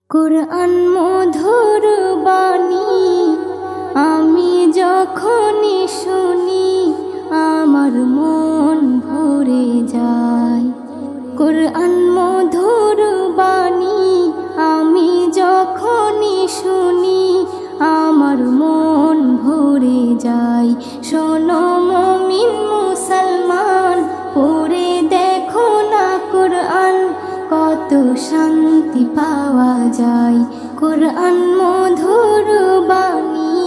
কুরআন মধুর বাণী আমি যখনই শুনি আমার মন ভরে যায়। কুরআন মধুর বাণী আমি যখনই শুনি আমার মন ভরে যায়। শোনো মুমিন মুসলমান, পড়ে দেখো না কুরআন, কত শান্তি পাওয়া যায়। কুরআন মধুর বাণী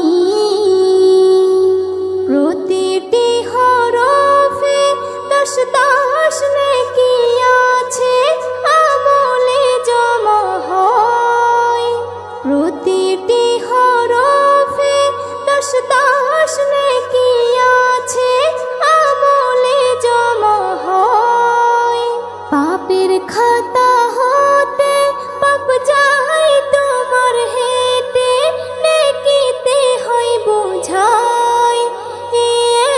প্রতিটি হরফে 10 10 নেকি আছে, আমলে জমা হয়। প্রতিটি হরফে 10 10 নেকি আছে, আমলে জমা হয়। পাপের খাতা হতে পাপ যায় তোমার হেঁটে, নেকিতে হয় বোঝাই।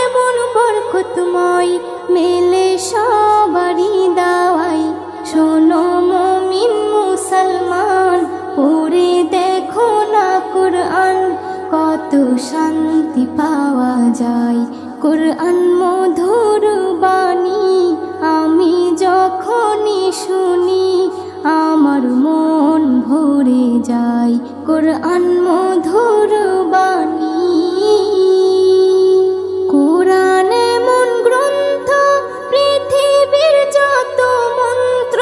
এমন বরকতময় মেলে সবারই দাওয়াই। শোনো মুমিন মুসলমান, পড়ে দেখো না কুরআন, কত শান্তি পাওয়া যায়। কুরআন মধুর বাণী আমি যখনই শুনি আমার মন ভরে যায়। কুরআন মধুর বাণী কুরআন এমন গ্রন্থ, পৃথিবীর যত মন্ত্র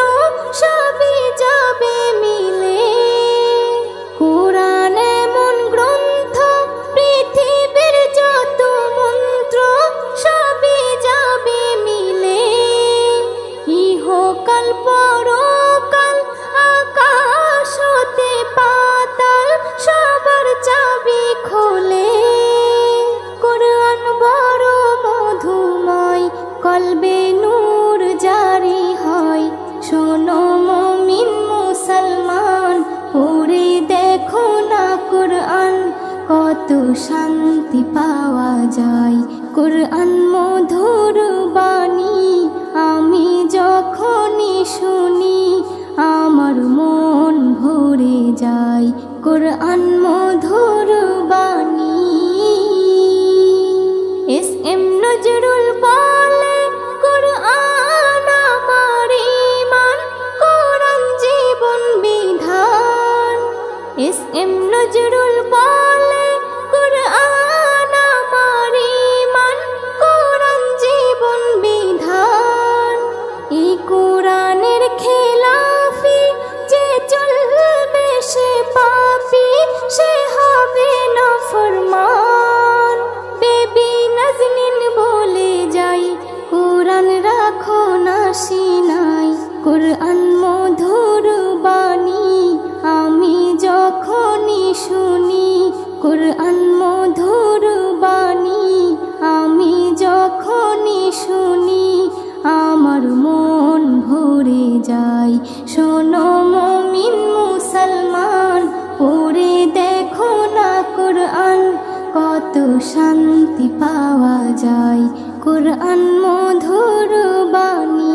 সবই যাবে মিলে। কুরআন এমন গ্রন্থ, পৃথিবীর যত মন্ত্র সবই যাবে মিলে। ইহকাল পরকাল আকাশ হতে পাতাল সবার চাবি খোলে। কুরআন বড় মধুময়, কলবে নূর জারি হয়। শোনো মুমিন মুসলমান, পড়ে দেখো না কুরআন, কত শান্তি পাওয়া যায়। কুরআন মধুর বাণী আমি যখনই শুনি আমার মন ভরে যায়। কুরআন মধুর বাণী এস.এম. নজরুল বলে, কুরআন আমার ঈমান, কুরআন জীবন বিধান। এস.এম. নজরুল বলে, কুরআন আমার ঈমান, কুরআন জীবন বিধান। এই কুরআনের খেলাফি যে চলবে সে পাপী, সে হবে নাফরমান। বেবি নাজনীন বলে যাই, কুরআন রাখো না সিনায়। কুরআন মধুর বাণী আমি যখনই শুনি, কুরআন মধুর বাণী আমি যখনই শুনি আমার মন ভরে যায়। শোনো মুমিন মুসলমান, পড়ে দেখো না কুরআন, কত শান্তি পাওয়া যায়। কুরআন মধুর বাণী।